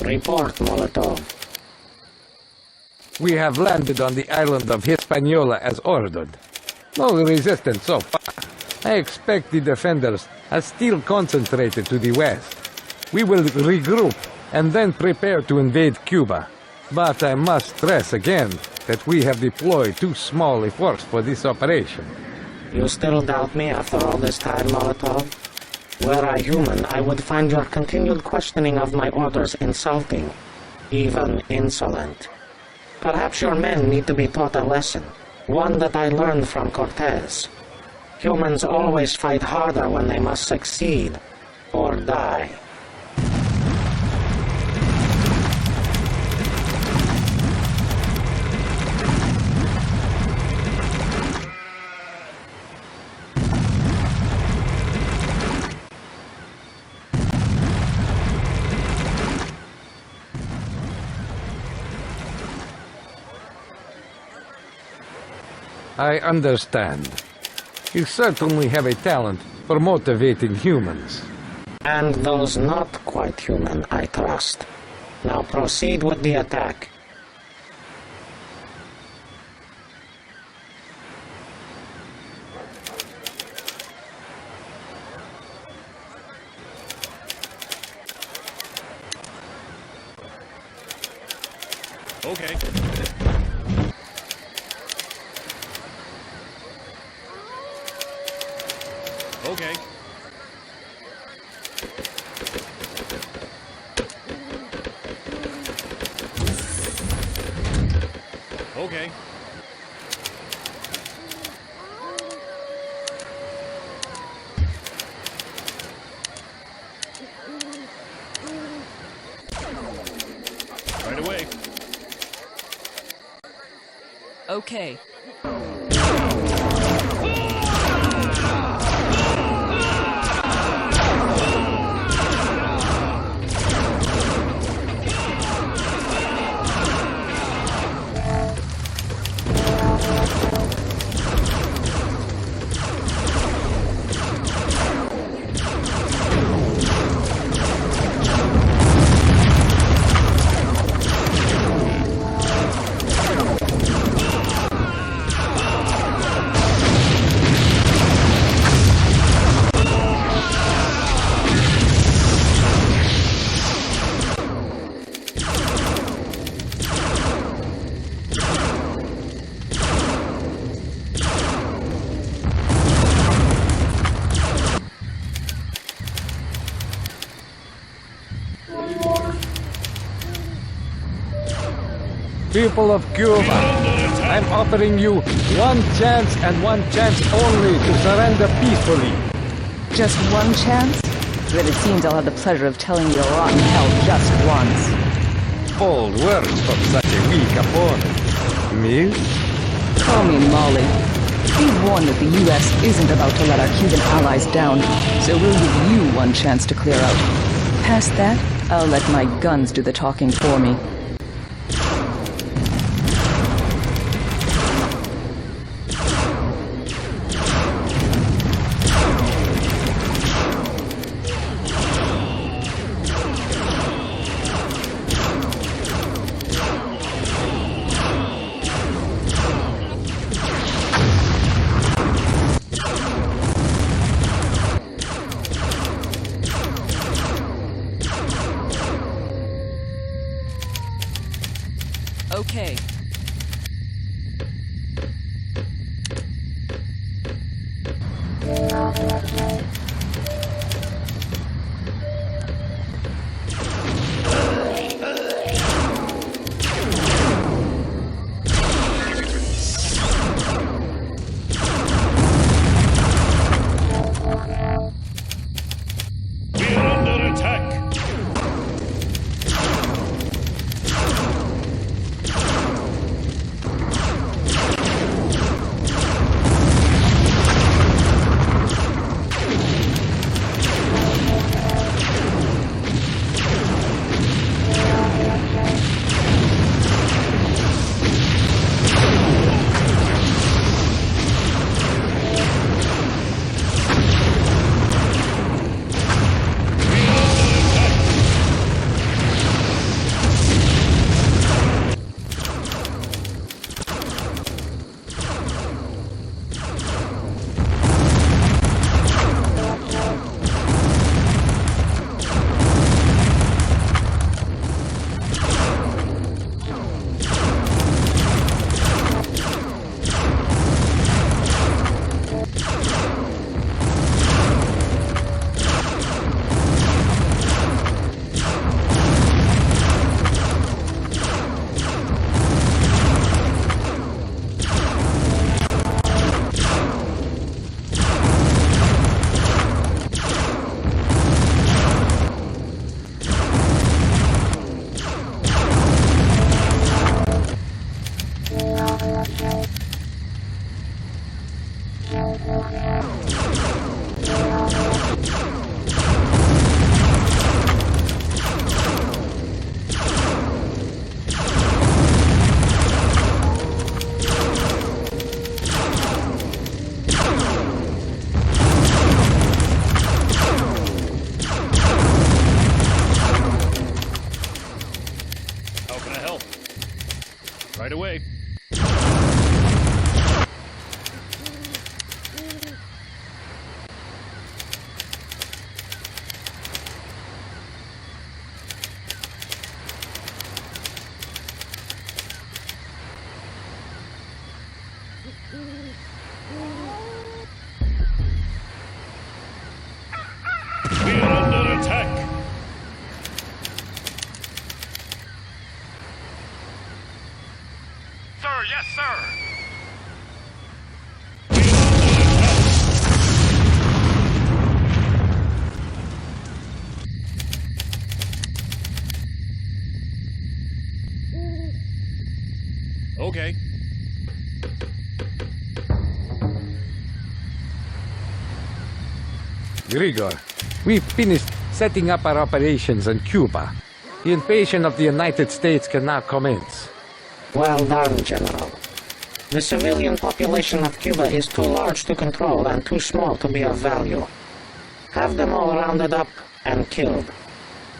Report, Molotov. We have landed on the island of Hispaniola as ordered. No resistance so far. I expect the defenders are still concentrated to the west. We will regroup and then prepare to invade Cuba. But I must stress again that we have deployed too small a force for this operation. You still doubt me after all this time, Molotov? Were I human, I would find your continued questioning of my orders insulting, even insolent. Perhaps your men need to be taught a lesson, one that I learned from Cortez. Humans always fight harder when they must succeed, or die. I understand. You certainly have a talent for motivating humans. And those not quite human, I trust. Now proceed with the attack. Okay. Okay. Okay. Right away. Okay. People of Cuba, I'm offering you one chance and one chance only to surrender peacefully. Just one chance? Then it seems I'll have the pleasure of telling you to rot in hell just once. Bold words from such a weak opponent. Miss? Call me Molly. Be warned that the U.S. isn't about to let our Cuban allies down, so we'll give you one chance to clear out. Past that, I'll let my guns do the talking for me. Okay. We're under attack. 「Okay. Grigor, we've finished setting up our operations in Cuba. The invasion of the United States can now commence. Well done, General. The civilian population of Cuba is too large to control and too small to be of value. Have them all rounded up and killed.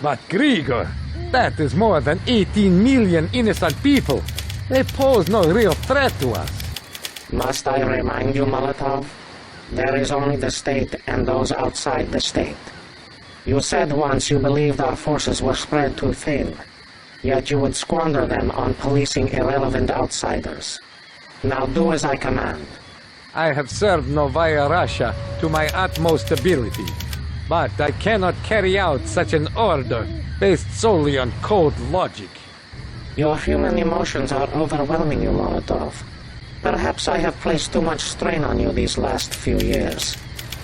But Grigor, that is more than 18 million innocent people. They pose no real threat to us. Must I remind you, Molotov? There is only the state and those outside the state. You said once you believed our forces were spread too thin, yet you would squander them on policing irrelevant outsiders. Now do as I command. I have served Novaya Russia to my utmost ability, but I cannot carry out such an order based solely on cold logic. Your human emotions are overwhelming you, Molotov. Perhaps I have placed too much strain on you these last few years.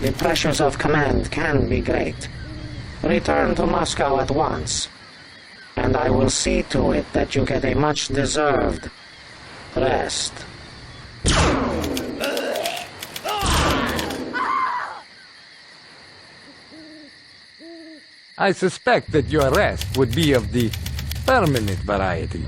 The pressures of command can be great. Return to Moscow at once, and I will see to it that you get a much-deserved rest. I suspect that your rest would be of the permanent variety.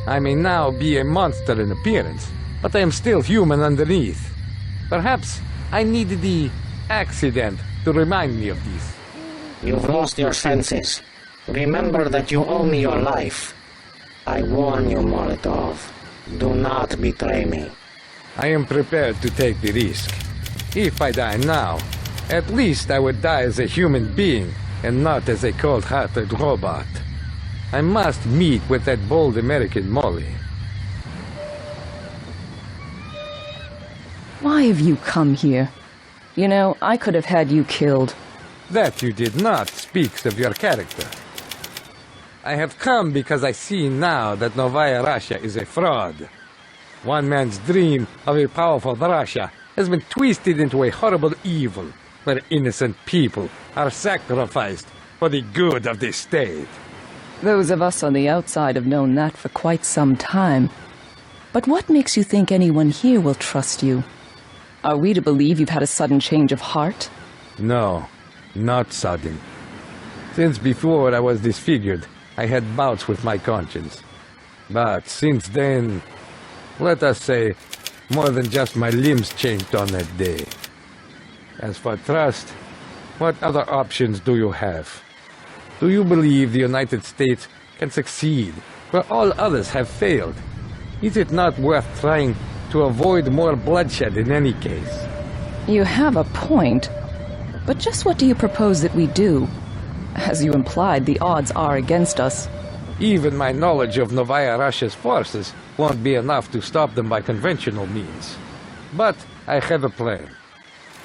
I may now be a monster in appearance, but I am still human underneath. Perhaps I needed the accident to remind me of this. You've lost your senses. Remember that you owe me your life. I warn you, Molotov. Do not betray me. I am prepared to take the risk. If I die now, at least I would die as a human being and not as a cold-hearted robot. I must meet with that bold American Molly. Why have you come here? You know, I could have had you killed. That you did not speaks of your character. I have come because I see now that Novaya Russia is a fraud. One man's dream of a powerful Russia has been twisted into a horrible evil where innocent people are sacrificed for the good of the state. Those of us on the outside have known that for quite some time. But what makes you think anyone here will trust you? Are we to believe you've had a sudden change of heart? No, not sudden. Since before I was disfigured, I had bouts with my conscience. But since then, let us say, more than just my limbs changed on that day. As for trust, what other options do you have? Do you believe the United States can succeed where all others have failed? Is it not worth trying to avoid more bloodshed in any case? You have a point. But just what do you propose that we do? As you implied, the odds are against us. Even my knowledge of Novaya Russia's forces won't be enough to stop them by conventional means. But I have a plan.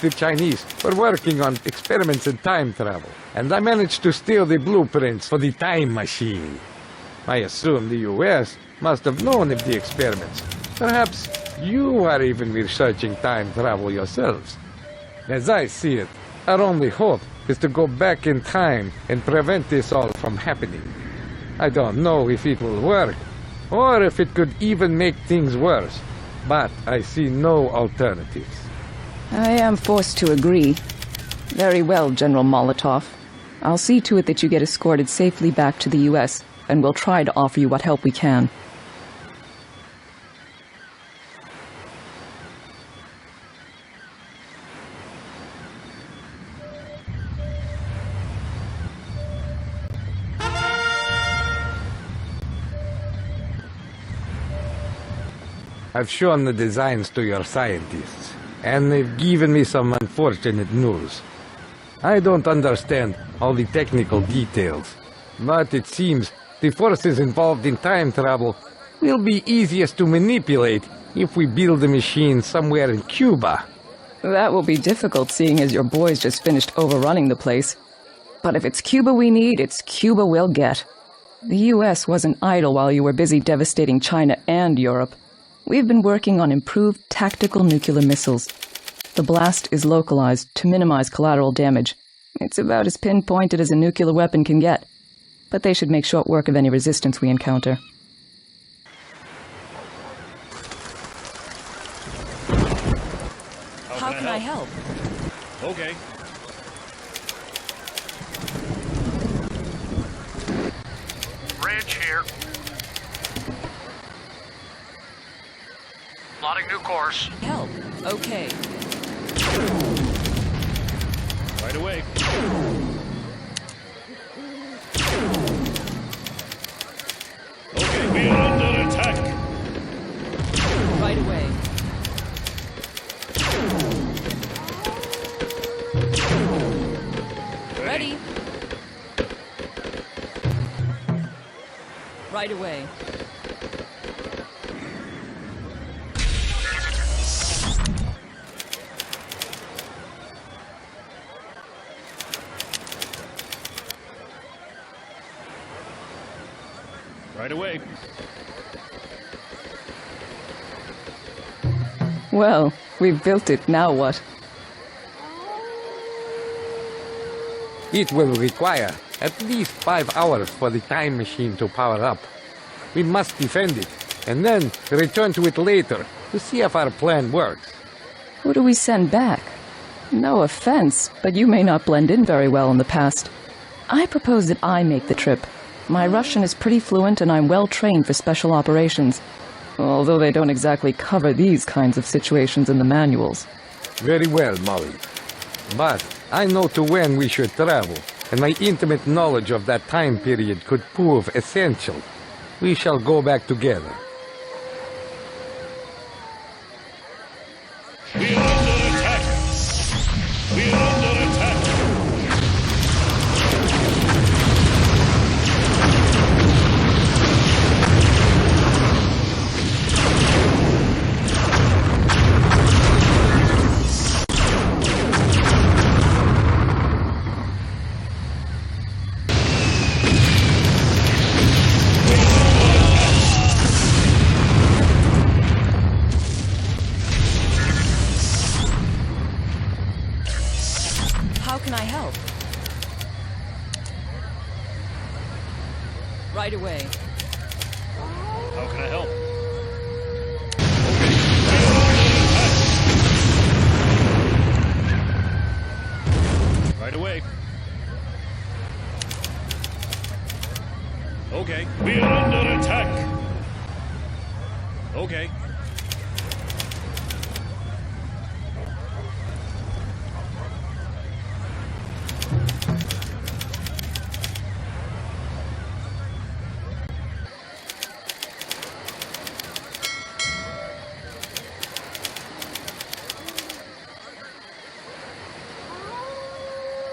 The Chinese were working on experiments in time travel, and I managed to steal the blueprints for the time machine. I assume the US must have known of the experiments. Perhaps you are even researching time travel yourselves. As I see it, our only hope is to go back in time and prevent this all from happening. I don't know if it will work, or if it could even make things worse, but I see no alternatives. I am forced to agree. Very well, General Molotov. I'll see to it that you get escorted safely back to the US, and we'll try to offer you what help we can. I've shown the designs to your scientists, and they've given me some unfortunate news. I don't understand all the technical details, but it seems the forces involved in time travel will be easiest to manipulate if we build a machine somewhere in Cuba. That will be difficult, seeing as your boys just finished overrunning the place. But if it's Cuba we need, it's Cuba we'll get. The US wasn't idle while you were busy devastating China and Europe. We've been working on improved tactical nuclear missiles. The blast is localized to minimize collateral damage. It's about as pinpointed as a nuclear weapon can get. But they should make short work of any resistance we encounter. I help? Okay. Bridge here. Plotting new course. Help. Okay. Right away. Okay, we are under attack. Right away. Ready. Right away. Right away. Well, we've built it. Now what? It will require at least 5 hours for the time machine to power up. We must defend it, and then return to it later to see if our plan works. Who do we send back? No offense, but you may not blend in very well in the past. I propose that I make the trip. My Russian is pretty fluent and I'm well trained for special operations, although they don't exactly cover these kinds of situations in the manuals. Very well, Molly. But I know to when we should travel, and my intimate knowledge of that time period could prove essential. We shall go back together. We are under attack. We are under attack. How can I help? Right away. How can I help? Right away. Okay. We are under attack. Okay.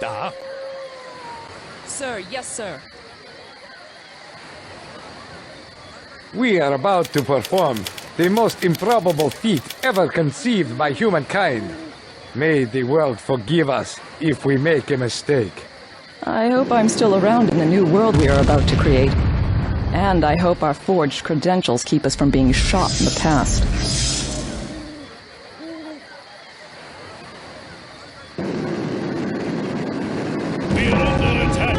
Da. Sir, yes, sir. We are about to perform the most improbable feat ever conceived by humankind. May the world forgive us if we make a mistake. I hope I'm still around in the new world we are about to create. And I hope our forged credentials keep us from being shot in the past. We are under attack.